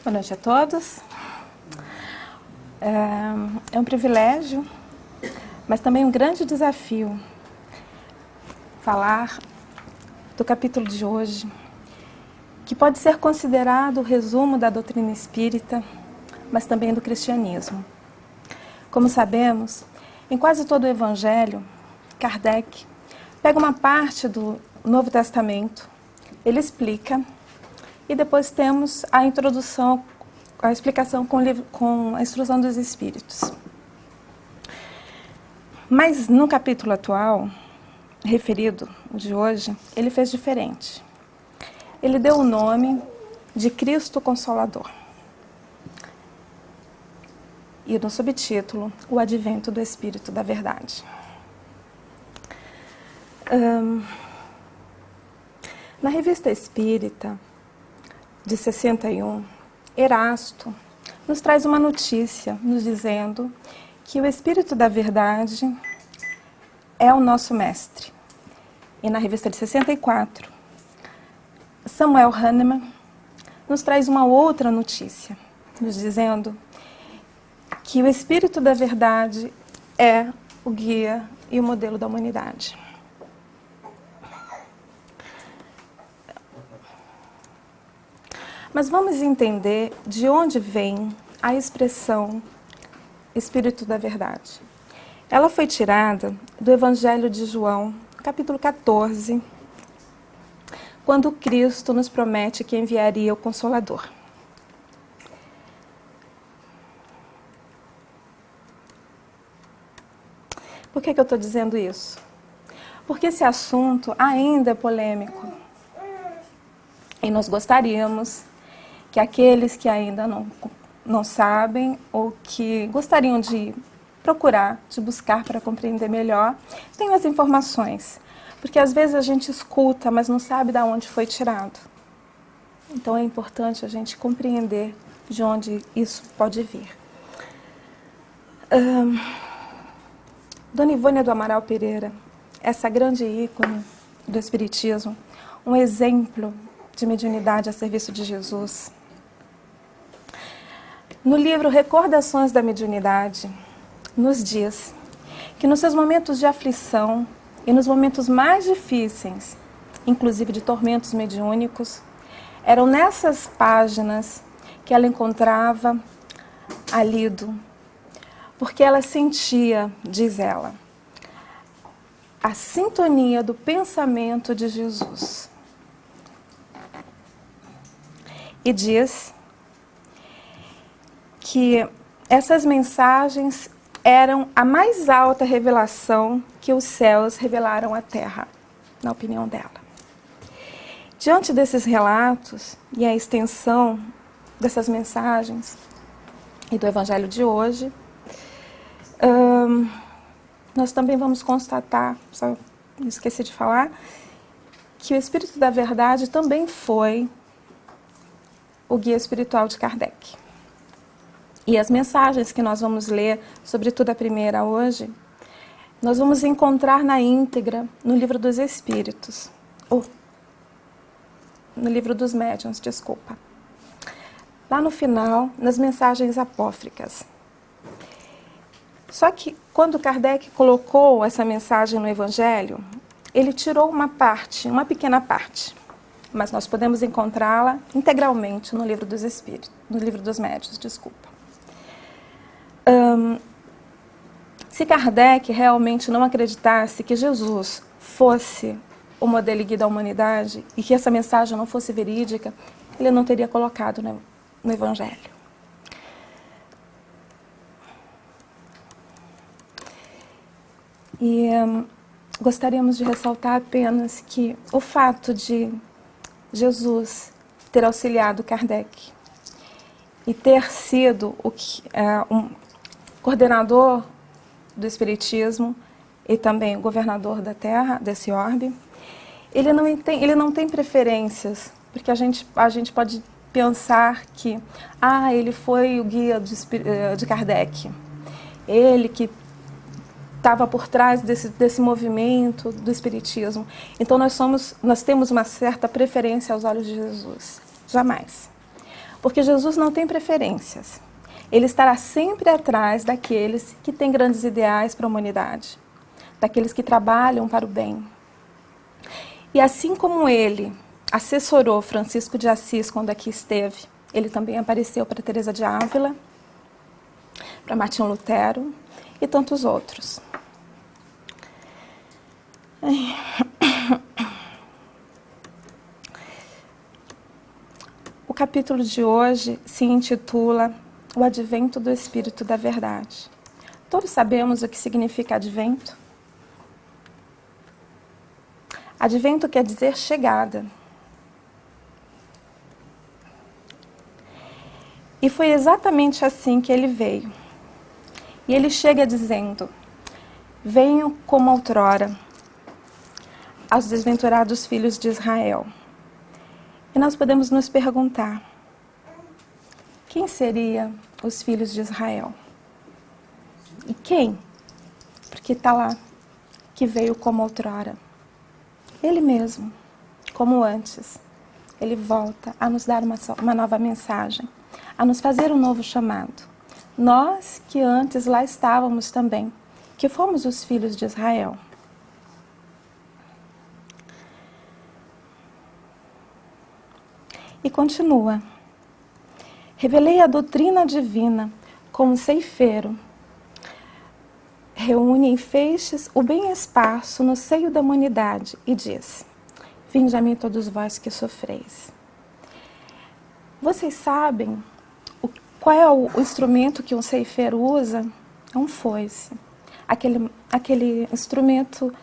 Boa noite a todos. É um privilégio, mas também um grande desafio falar do capítulo de hoje, que pode ser considerado o resumo da doutrina espírita, mas também do cristianismo. Como sabemos, em quase todo o Evangelho, Kardec pega uma parte do Novo Testamento, ele explica, e depois temos a introdução, a explicação com a instrução dos Espíritos. Mas no capítulo atual, referido de hoje, ele fez diferente. Ele deu o nome de Cristo Consolador. E no subtítulo, o Advento do Espírito da Verdade. Na Revista Espírita, de 61, Erasto nos traz uma notícia, nos dizendo que o Espírito da Verdade é o nosso mestre. E na Revista de 64, Samuel Hahnemann nos traz uma outra notícia, nos dizendo que o Espírito da Verdade é o guia e o modelo da humanidade. Mas vamos entender de onde vem a expressão Espírito da Verdade. Ela foi tirada do Evangelho de João, capítulo 14, quando Cristo nos promete que enviaria o Consolador. Por que eu estou dizendo isso? Porque esse assunto ainda é polêmico. E nós gostaríamos que aqueles que ainda não sabem ou que gostariam de procurar, de buscar para compreender melhor, tenham as informações. Porque às vezes a gente escuta, mas não sabe de onde foi tirado. Então é importante a gente compreender de onde isso pode vir. Dona Ivônia do Amaral Pereira, essa grande ícone do Espiritismo, um exemplo de mediunidade a serviço de Jesus. No livro Recordações da Mediunidade, nos diz que nos seus momentos de aflição e nos momentos mais difíceis, inclusive de tormentos mediúnicos, eram nessas páginas que ela encontrava alívio, porque ela sentia, diz ela, a sintonia do pensamento de Jesus. E diz que essas mensagens eram a mais alta revelação que os céus revelaram à Terra, na opinião dela. Diante desses relatos e a extensão dessas mensagens e do Evangelho de hoje, nós também vamos constatar, só esqueci de falar, que o Espírito da Verdade também foi o guia espiritual de Kardec. E as mensagens que nós vamos ler, sobretudo a primeira hoje, nós vamos encontrar na íntegra no Livro dos Espíritos, ou no Livro dos Médiuns, desculpa. Lá no final, nas mensagens apócrifas. Só que quando Kardec colocou essa mensagem no Evangelho, ele tirou uma parte, uma pequena parte. Mas nós podemos encontrá-la integralmente no Livro dos Espíritos, no Livro dos Médiuns, desculpa. Se Kardec realmente não acreditasse que Jesus fosse o modelo e guia da humanidade e que essa mensagem não fosse verídica, ele não teria colocado no Evangelho. E gostaríamos de ressaltar apenas que o fato de Jesus ter auxiliado Kardec e ter sido um coordenador do Espiritismo e também o governador da Terra, desse orbe, ele não tem preferências, porque a gente pode pensar que ele foi o guia de Kardec, ele que estava por trás desse movimento do Espiritismo. Então nós temos uma certa preferência aos olhos de Jesus. Jamais. Porque Jesus não tem preferências. Ele estará sempre atrás daqueles que têm grandes ideais para a humanidade, daqueles que trabalham para o bem. E assim como ele assessorou Francisco de Assis quando aqui esteve, ele também apareceu para Teresa de Ávila, para Martinho Lutero e tantos outros. O capítulo de hoje se intitula O Advento do Espírito da Verdade. Todos sabemos o que significa advento? Advento quer dizer chegada. E foi exatamente assim que ele veio. E ele chega dizendo: venho como outrora aos desventurados filhos de Israel. E nós podemos nos perguntar: quem seriam os filhos de Israel? E quem? Porque está lá, que veio como outrora. Ele mesmo, como antes. Ele volta a nos dar uma nova mensagem, a nos fazer um novo chamado. Nós que antes lá estávamos também, que fomos os filhos de Israel. E continua: revelei a doutrina divina como ceifeiro. Reúne em feixes o bem esparso no seio da humanidade e diz: vinde a mim todos vós que sofreis. Vocês sabem qual é o instrumento que um ceifeiro usa? É um foice. Aquele instrumento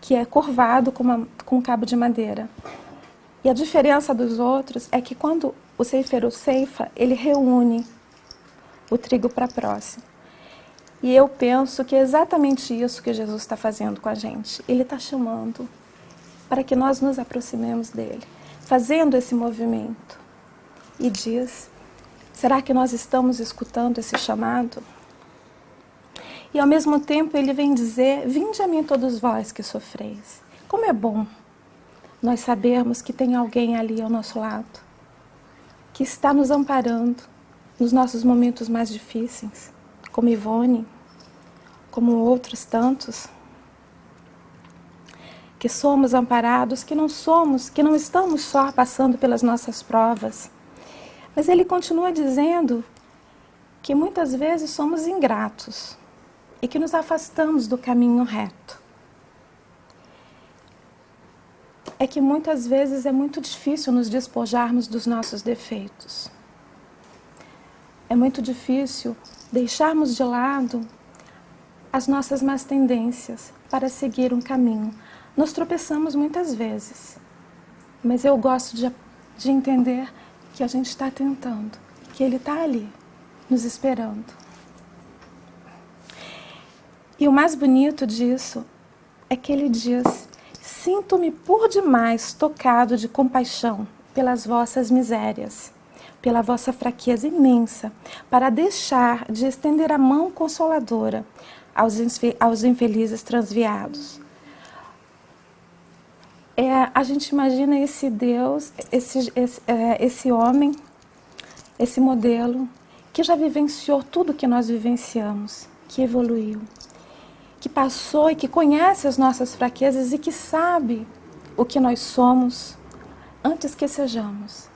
que é curvado com um cabo de madeira. E a diferença dos outros é que quando o ceifeiro ceifa, ele reúne o trigo para próximo. E eu penso que é exatamente isso que Jesus está fazendo com a gente. Ele está chamando para que nós nos aproximemos dele, fazendo esse movimento. E diz: será que nós estamos escutando esse chamado? E ao mesmo tempo ele vem dizer: vinde a mim todos vós que sofreis. Como é bom nós sabermos que tem alguém ali ao nosso lado, que está nos amparando nos nossos momentos mais difíceis, como Ivone, como outros tantos, que somos amparados, que não estamos só passando pelas nossas provas. Mas ele continua dizendo que muitas vezes somos ingratos e que nos afastamos do caminho reto. É que muitas vezes é muito difícil nos despojarmos dos nossos defeitos. É muito difícil deixarmos de lado as nossas más tendências para seguir um caminho. Nós tropeçamos muitas vezes, mas eu gosto de entender que a gente está tentando, que ele está ali, nos esperando. E o mais bonito disso é que ele diz: sinto-me por demais tocado de compaixão pelas vossas misérias, pela vossa fraqueza imensa, para deixar de estender a mão consoladora aos infelizes transviados. A gente imagina esse Deus, esse homem, esse modelo, que já vivenciou tudo que nós vivenciamos, que evoluiu, que passou e que conhece as nossas fraquezas e que sabe o que nós somos antes que sejamos.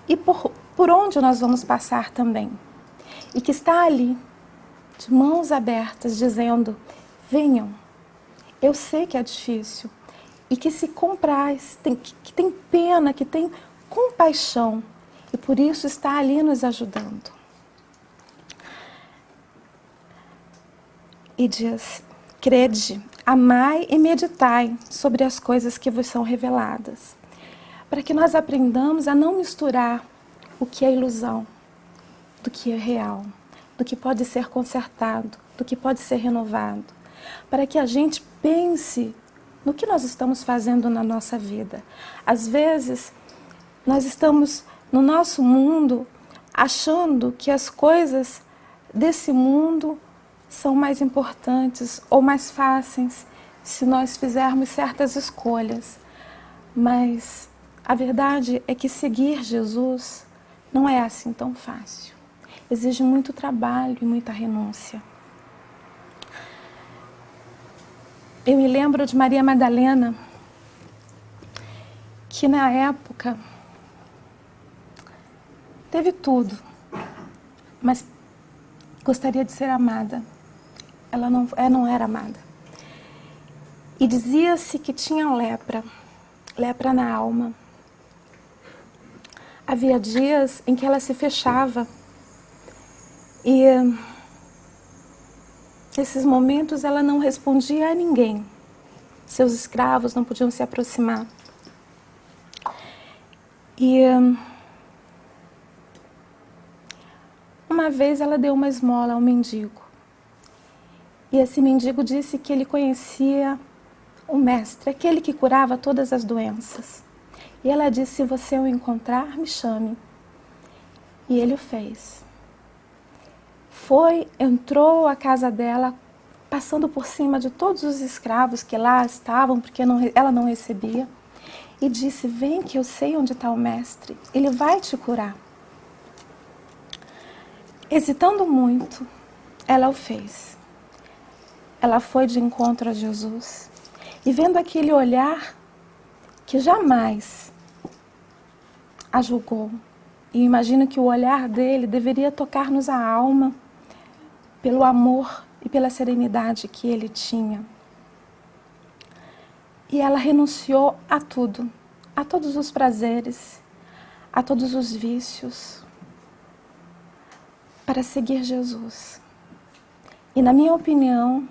E por onde nós vamos passar também. E que está ali, de mãos abertas, dizendo: venham, eu sei que é difícil. E que se compraz, que tem pena, que tem compaixão. E por isso está ali nos ajudando. E diz: crede, amai e meditai sobre as coisas que vos são reveladas, para que nós aprendamos a não misturar o que é ilusão, do que é real, do que pode ser consertado, do que pode ser renovado, para que a gente pense no que nós estamos fazendo na nossa vida. Às vezes, nós estamos no nosso mundo achando que as coisas desse mundo são mais importantes ou mais fáceis se nós fizermos certas escolhas. Mas a verdade é que seguir Jesus não é assim tão fácil. Exige muito trabalho e muita renúncia. Eu me lembro de Maria Madalena, que na época teve tudo, mas gostaria de ser amada. Ela não era amada. E dizia-se que tinha lepra na alma. Havia dias em que ela se fechava e nesses momentos ela não respondia a ninguém. Seus escravos não podiam se aproximar. E uma vez ela deu uma esmola ao mendigo. E esse mendigo disse que ele conhecia o mestre, aquele que curava todas as doenças. E ela disse: se você o encontrar, me chame. E ele o fez. Entrou à casa dela, passando por cima de todos os escravos que lá estavam, porque ela não recebia. E disse: vem que eu sei onde está o mestre, ele vai te curar. Hesitando muito, ela o fez. Ela foi de encontro a Jesus. E vendo aquele olhar que jamais a julgou, e imagino que o olhar dele deveria tocar-nos a alma pelo amor e pela serenidade que ele tinha. E ela renunciou a tudo, a todos os prazeres, a todos os vícios, para seguir Jesus. E na minha opinião,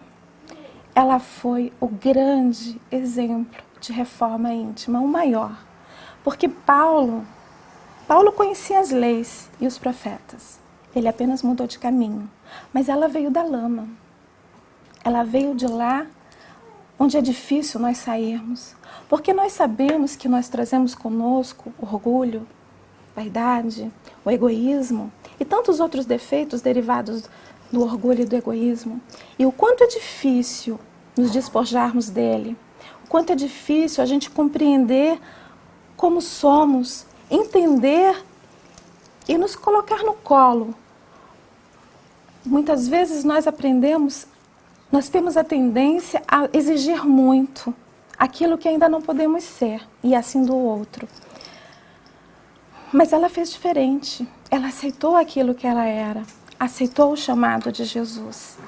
ela foi o grande exemplo de reforma íntima, o maior. Porque Paulo conhecia as leis e os profetas. Ele apenas mudou de caminho. Mas ela veio da lama. Ela veio de lá onde é difícil nós sairmos. Porque nós sabemos que nós trazemos conosco o orgulho, a vaidade, o egoísmo e tantos outros defeitos derivados do orgulho e do egoísmo. E o quanto é difícil nos despojarmos dele. O quanto é difícil a gente compreender como somos, entender e nos colocar no colo. Muitas vezes nós temos a tendência a exigir muito aquilo que ainda não podemos ser, e assim do outro. Mas ela fez diferente. Ela aceitou aquilo que ela era, aceitou o chamado de Jesus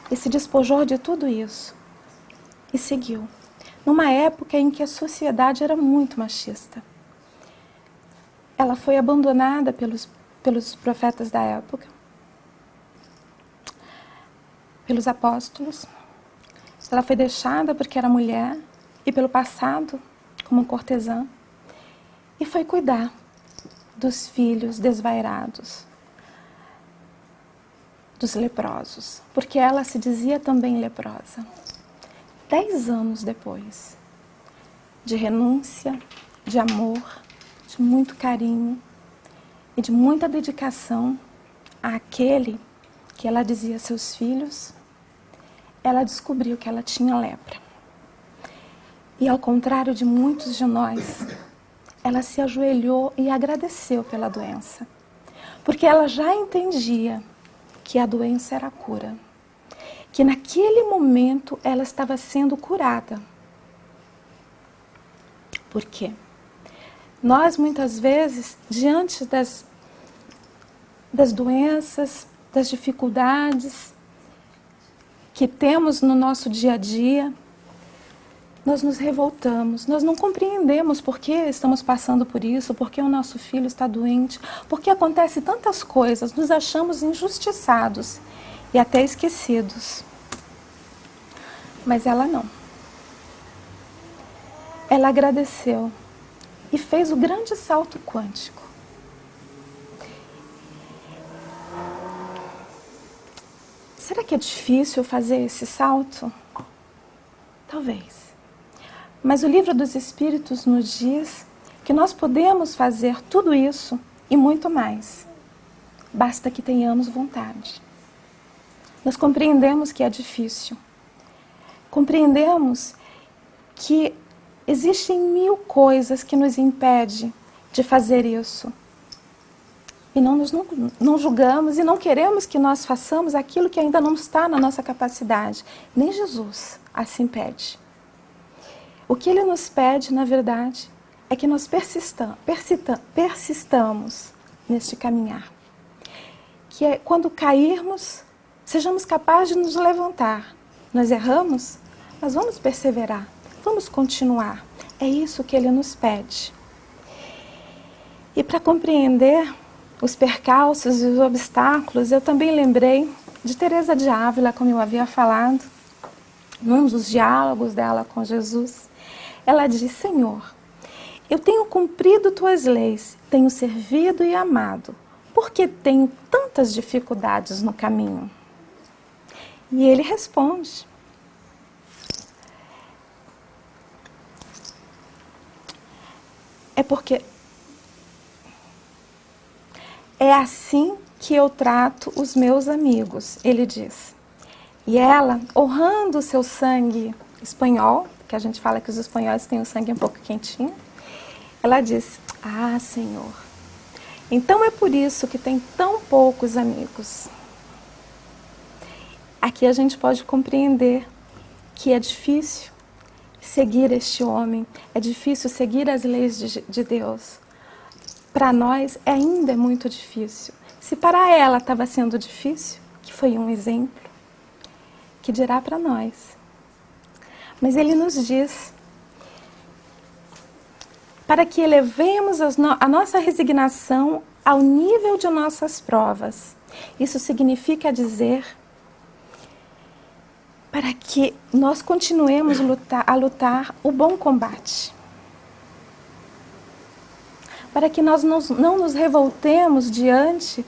e se despojou de tudo isso e seguiu. Numa época em que a sociedade era muito machista. Ela foi abandonada pelos profetas da época, pelos apóstolos. Ela foi deixada porque era mulher e pelo passado como cortesã. E foi cuidar dos filhos desvairados, dos leprosos, porque ela se dizia também leprosa. 10 anos depois, de renúncia, de amor, de muito carinho e de muita dedicação àquele que ela dizia seus filhos, ela descobriu que ela tinha lepra. E ao contrário de muitos de nós, ela se ajoelhou e agradeceu pela doença, porque ela já entendia que a doença era a cura, que naquele momento ela estava sendo curada. Por quê? Nós, muitas vezes, diante das doenças, das dificuldades que temos no nosso dia a dia, nós nos revoltamos, nós não compreendemos por que estamos passando por isso, por que o nosso filho está doente, porque acontece tantas coisas, nos achamos injustiçados e até esquecidos. Mas ela não. Ela agradeceu e fez o grande salto quântico. Será que é difícil fazer esse salto? Talvez. Mas o Livro dos Espíritos nos diz que nós podemos fazer tudo isso e muito mais. Basta que tenhamos vontade. Nós compreendemos que é difícil. Compreendemos que existem 1000 coisas que nos impedem de fazer isso. E não julgamos e não queremos que nós façamos aquilo que ainda não está na nossa capacidade. Nem Jesus assim pede. O que Ele nos pede, na verdade, é que nós persistamos neste caminhar. Que é quando cairmos, sejamos capazes de nos levantar. Nós erramos, mas vamos perseverar, vamos continuar. É isso que Ele nos pede. E para compreender os percalços e os obstáculos, eu também lembrei de Teresa de Ávila, como eu havia falado, num dos diálogos dela com Jesus. Ela diz: Senhor, eu tenho cumprido tuas leis, tenho servido e amado, por que tenho tantas dificuldades no caminho? E ele responde: é porque é assim que eu trato os meus amigos, ele diz. E ela, honrando o seu sangue espanhol, que a gente fala que os espanhóis têm o sangue um pouco quentinho, ela diz: ah, Senhor, então é por isso que tem tão poucos amigos. Aqui a gente pode compreender que é difícil seguir este homem, é difícil seguir as leis de Deus. Para nós ainda é muito difícil. Se para ela estava sendo difícil, que foi um exemplo, que dirá para nós. Mas ele nos diz, para que elevemos a nossa resignação ao nível de nossas provas. Isso significa dizer, para que nós continuemos a lutar o bom combate. Para que nós não nos revoltemos diante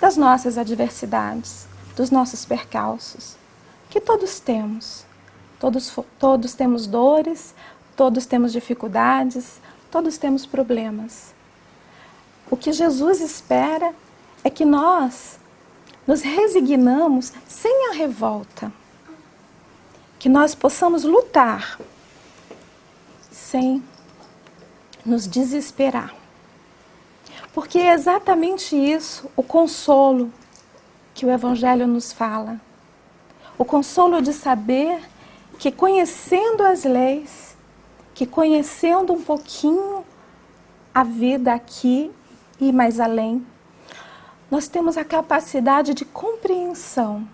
das nossas adversidades, dos nossos percalços, que todos temos. Todos temos dores, todos temos dificuldades, todos temos problemas. O que Jesus espera é que nós nos resignamos sem a revolta, que nós possamos lutar sem nos desesperar. Porque é exatamente isso, o consolo que o Evangelho nos fala. O consolo de saber que conhecendo as leis, que conhecendo um pouquinho a vida aqui e mais além, nós temos a capacidade de compreensão.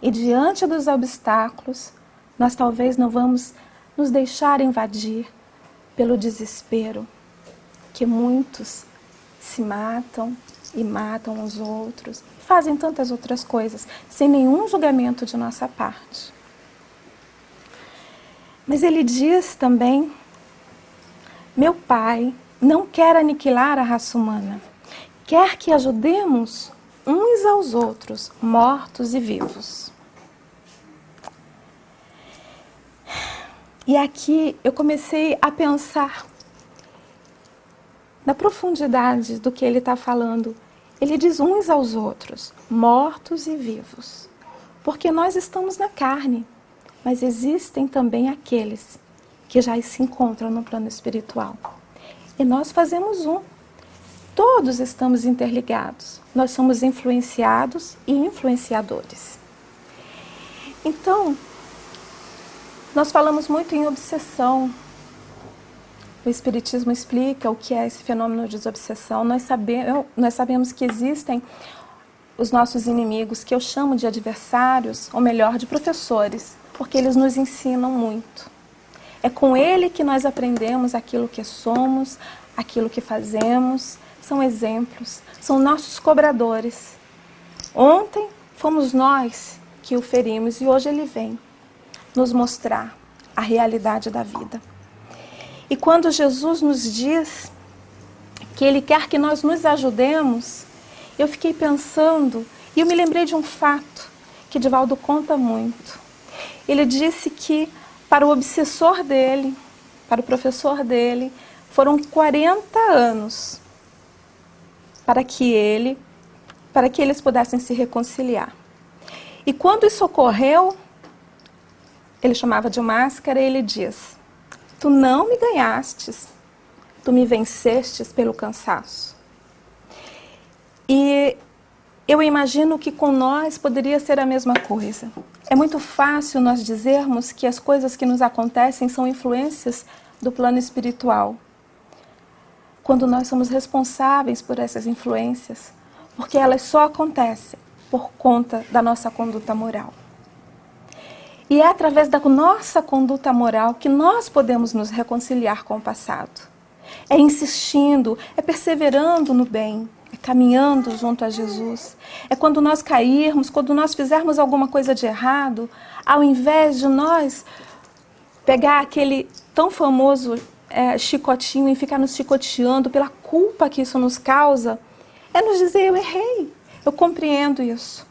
E diante dos obstáculos, nós talvez não vamos nos deixar invadir pelo desespero, que muitos se matam e matam os outros, fazem tantas outras coisas, sem nenhum julgamento de nossa parte. Mas ele diz também, meu Pai não quer aniquilar a raça humana, quer que ajudemos uns aos outros, mortos e vivos. E aqui eu comecei a pensar na profundidade do que ele está falando. Ele diz uns aos outros, mortos e vivos. Porque nós estamos na carne, mas existem também aqueles que já se encontram no plano espiritual. E nós fazemos um. Todos estamos interligados. Nós somos influenciados e influenciadores. Então, nós falamos muito em obsessão. O Espiritismo explica o que é esse fenômeno de desobsessão. Nós sabemos que existem os nossos inimigos, que eu chamo de adversários, ou melhor, de professores, porque eles nos ensinam muito. É com ele que nós aprendemos aquilo que somos, aquilo que fazemos. São exemplos, são nossos cobradores. Ontem fomos nós que o ferimos e hoje ele vem nos mostrar a realidade da vida. E quando Jesus nos diz que Ele quer que nós nos ajudemos, eu fiquei pensando, e eu me lembrei de um fato que Divaldo conta muito. Ele disse que para o obsessor dele, para o professor dele, foram 40 anos para que eles pudessem se reconciliar. E quando isso ocorreu, ele chamava de máscara e ele diz: tu não me ganhastes, tu me vencestes pelo cansaço. E eu imagino que com nós poderia ser a mesma coisa. É muito fácil nós dizermos que as coisas que nos acontecem são influências do plano espiritual, quando nós somos responsáveis por essas influências, porque elas só acontecem por conta da nossa conduta moral. E é através da nossa conduta moral que nós podemos nos reconciliar com o passado. É insistindo, é perseverando no bem, é caminhando junto a Jesus. É quando nós cairmos, quando nós fizermos alguma coisa de errado, ao invés de nós pegar aquele tão famoso chicotinho e ficar nos chicoteando pela culpa que isso nos causa, é nos dizer: eu errei, eu compreendo isso.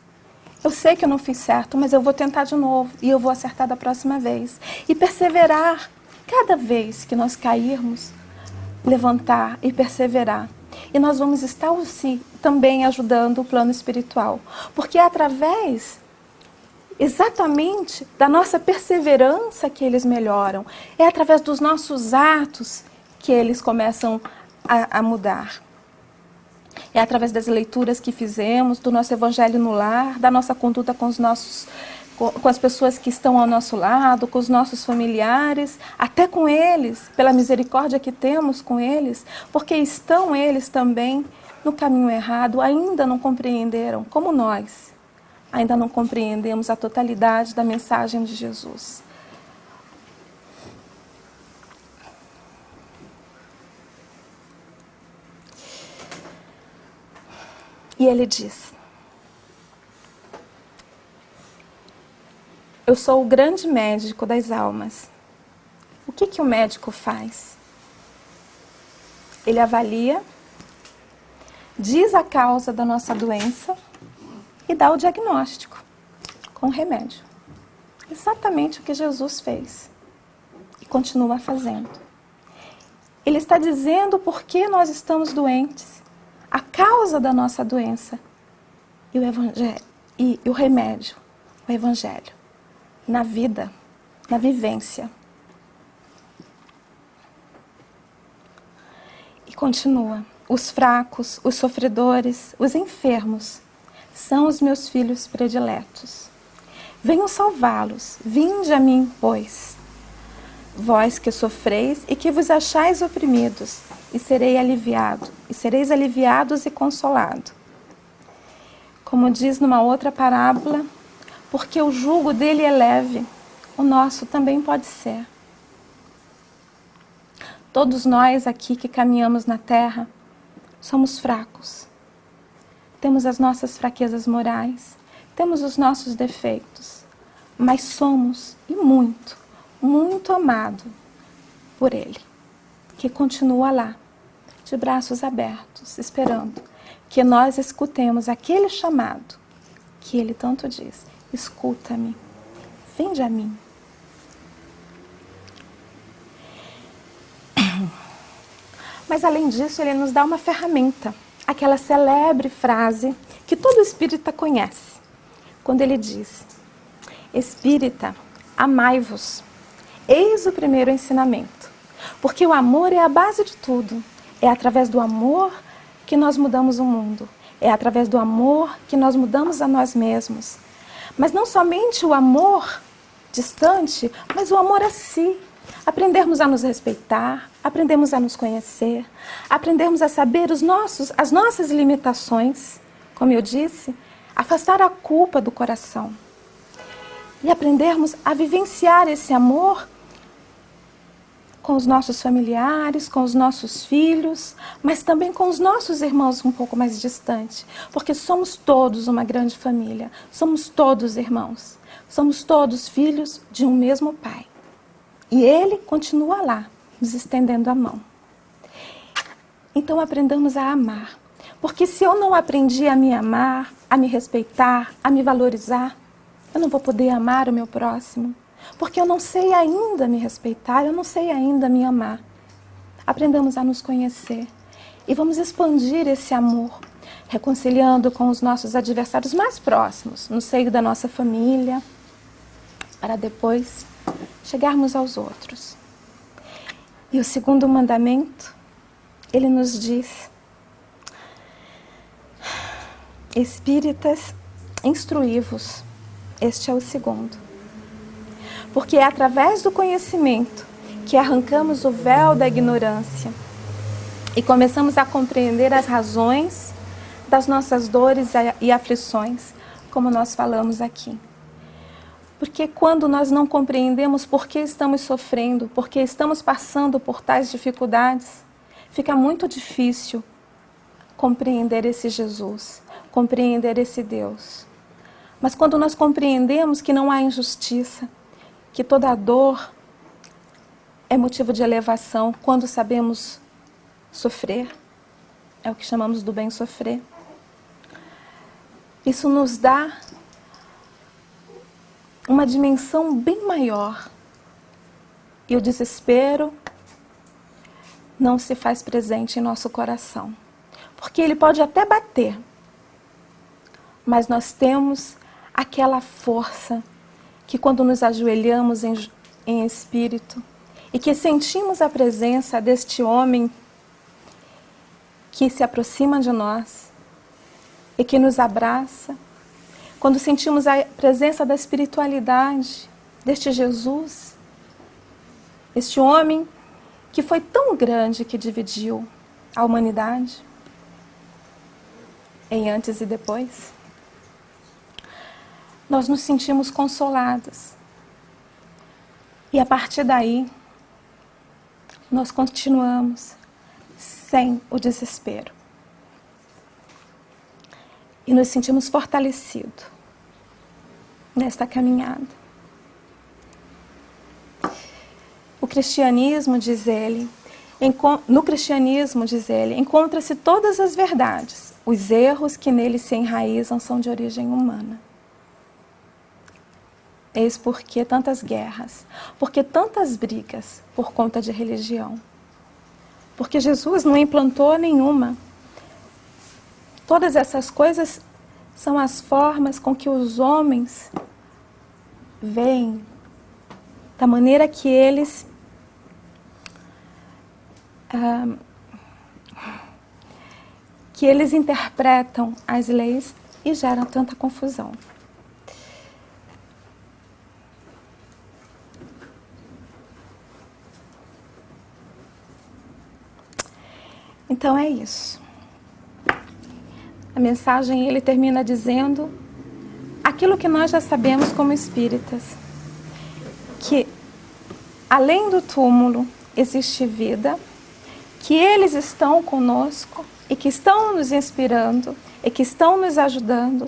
Eu sei que eu não fiz certo, mas eu vou tentar de novo e eu vou acertar da próxima vez. E perseverar, cada vez que nós cairmos, levantar e perseverar. E nós vamos estar também ajudando o plano espiritual. Porque é através, exatamente, da nossa perseverança que eles melhoram. É através dos nossos atos que eles começam a mudar. É através das leituras que fizemos, do nosso evangelho no lar, da nossa conduta com as pessoas que estão ao nosso lado, com os nossos familiares, até com eles, pela misericórdia que temos com eles, porque estão eles também no caminho errado, ainda não compreenderam, como nós, ainda não compreendemos a totalidade da mensagem de Jesus. E ele diz: eu sou o grande médico das almas. O que o médico faz? Ele avalia, diz a causa da nossa doença e dá o diagnóstico com remédio. Exatamente o que Jesus fez e continua fazendo. Ele está dizendo por que nós estamos doentes, a causa da nossa doença e o evangelho, e o remédio, o evangelho, na vida, na vivência. E continua: os fracos, os sofredores, os enfermos são os meus filhos prediletos. Venham salvá-los, vinde a mim, pois. Vós que sofreis e que vos achais oprimidos, e sereis aliviados e consolados. Como diz numa outra parábola, porque o jugo dele é leve, o nosso também pode ser. Todos nós aqui que caminhamos na terra somos fracos. Temos as nossas fraquezas morais, temos os nossos defeitos, mas somos, e muito, muito amado por Ele, que continua lá, de braços abertos, esperando que nós escutemos aquele chamado que Ele tanto diz: escuta-me, vinde a mim. Mas além disso, Ele nos dá uma ferramenta, aquela célebre frase que todo espírita conhece, quando ele diz: espírita, amai-vos. Eis o primeiro ensinamento, porque o amor é a base de tudo. É através do amor que nós mudamos o mundo. É através do amor que nós mudamos a nós mesmos. Mas não somente o amor distante, mas o amor a si. Aprendermos a nos respeitar, aprendermos a nos conhecer, aprendermos a saber as nossas limitações, como eu disse, afastar a culpa do coração. E aprendermos a vivenciar esse amor com os nossos familiares, com os nossos filhos, mas também com os nossos irmãos um pouco mais distantes, porque somos todos uma grande família, somos todos irmãos, somos todos filhos de um mesmo Pai. E Ele continua lá, nos estendendo a mão. Então aprendamos a amar, porque se eu não aprendi a me amar, a me respeitar, a me valorizar, eu não vou poder amar o meu próximo. Porque eu não sei ainda me respeitar, eu não sei ainda me amar. Aprendamos a nos conhecer e vamos expandir esse amor, reconciliando com os nossos adversários mais próximos, no seio da nossa família, para depois chegarmos aos outros. E o segundo mandamento, ele nos diz: Espíritas, instruí-vos. Este é o segundo. Porque é através do conhecimento que arrancamos o véu da ignorância e começamos a compreender as razões das nossas dores e aflições, como nós falamos aqui. Porque quando nós não compreendemos por que estamos sofrendo, por que estamos passando por tais dificuldades, fica muito difícil compreender esse Jesus, compreender esse Deus. Mas quando nós compreendemos que não há injustiça, que toda dor é motivo de elevação, quando sabemos sofrer, é o que chamamos do bem sofrer. Isso nos dá uma dimensão bem maior. E o desespero não se faz presente em nosso coração. Porque ele pode até bater, mas nós temos aquela força que quando nos ajoelhamos em espírito e que sentimos a presença deste homem que se aproxima de nós e que nos abraça, quando sentimos a presença da espiritualidade deste Jesus, este homem que foi tão grande que dividiu a humanidade em antes e depois, nós nos sentimos consolados. E a partir daí, nós continuamos sem o desespero. E nos sentimos fortalecidos nesta caminhada. O cristianismo, diz ele, no cristianismo, diz ele, encontra-se todas as verdades. Os erros que nele se enraizam são de origem humana. Eis por que tantas guerras, porque tantas brigas por conta de religião. Porque Jesus não implantou nenhuma. Todas essas coisas são as formas com que os homens veem, da maneira que eles interpretam as leis e geram tanta confusão. Então é isso. A mensagem ele termina dizendo aquilo que nós já sabemos como espíritas, que além do túmulo existe vida, que eles estão conosco e que estão nos inspirando e que estão nos ajudando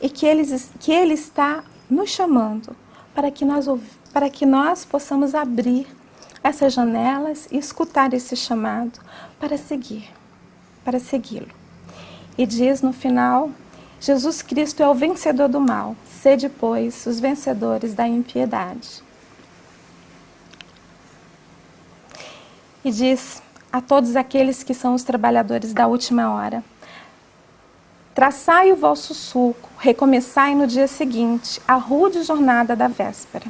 e que ele está nos chamando para que nós possamos abrir essas janelas e escutar esse chamado para segui-lo. E diz no final, Jesus Cristo é o vencedor do mal, sede, pois, os vencedores da impiedade. E diz a todos aqueles que são os trabalhadores da última hora, traçai o vosso sulco, recomeçai no dia seguinte a rude jornada da véspera.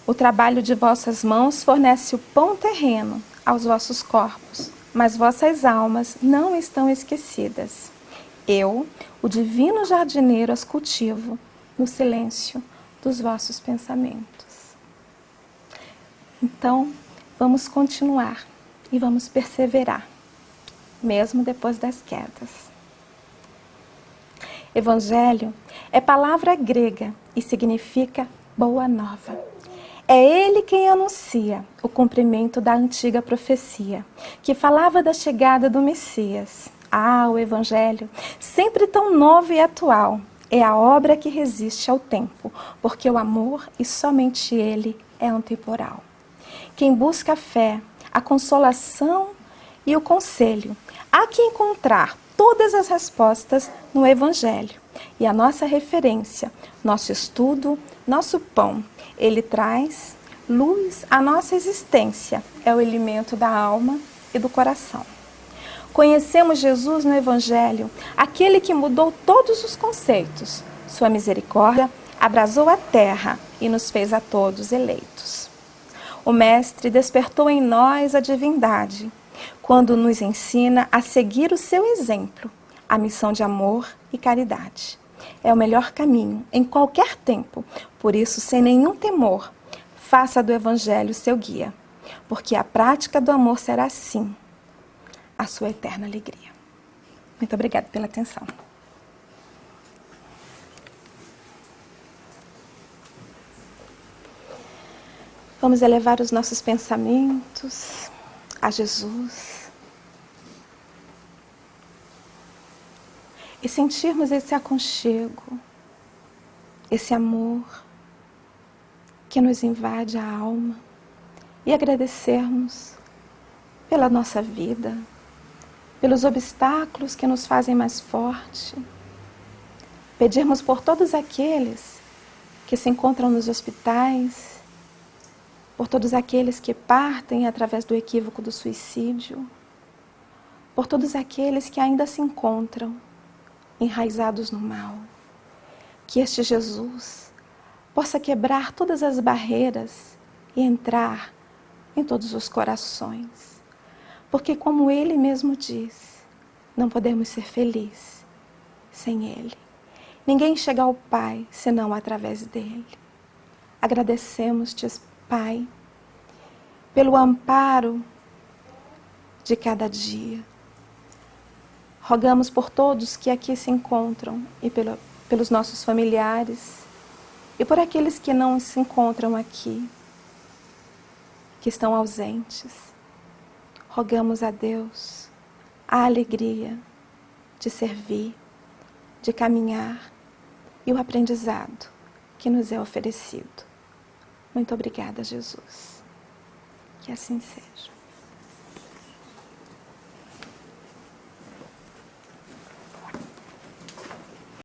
O trabalho de vossas mãos fornece o pão terreno aos vossos corpos, mas vossas almas não estão esquecidas. Eu, o divino jardineiro, as cultivo no silêncio dos vossos pensamentos. Então, vamos continuar e vamos perseverar, mesmo depois das quedas. Evangelho é palavra grega e significa boa nova. É ele quem anuncia o cumprimento da antiga profecia, que falava da chegada do Messias. O Evangelho, sempre tão novo e atual, é a obra que resiste ao tempo, porque o amor, e somente ele, é antemporal. Quem busca a fé, a consolação e o conselho, há que encontrar todas as respostas no Evangelho. E a nossa referência, nosso estudo, nosso pão, ele traz luz à nossa existência, é o alimento da alma e do coração. Conhecemos Jesus no Evangelho, aquele que mudou todos os conceitos. Sua misericórdia abrasou a terra e nos fez a todos eleitos. O Mestre despertou em nós a divindade, quando nos ensina a seguir o seu exemplo, a missão de amor e caridade. É o melhor caminho, em qualquer tempo. Por isso, sem nenhum temor, faça do Evangelho seu guia, porque a prática do amor será, sim, a sua eterna alegria. Muito obrigada pela atenção. Vamos elevar os nossos pensamentos a Jesus e sentirmos esse aconchego, esse amor que nos invade a alma e agradecermos pela nossa vida, pelos obstáculos que nos fazem mais forte, pedirmos por todos aqueles que se encontram nos hospitais, por todos aqueles que partem através do equívoco do suicídio, por todos aqueles que ainda se encontram enraizados no mal. Que este Jesus possa quebrar todas as barreiras e entrar em todos os corações. Porque, como Ele mesmo diz, não podemos ser felizes sem Ele. Ninguém chega ao Pai senão através dele. Agradecemos-te, Pai, pelo amparo de cada dia. Rogamos por todos que aqui se encontram e pelos nossos familiares e por aqueles que não se encontram aqui, que estão ausentes. Rogamos a Deus a alegria de servir, de caminhar e o aprendizado que nos é oferecido. Muito obrigada, Jesus. Que assim seja.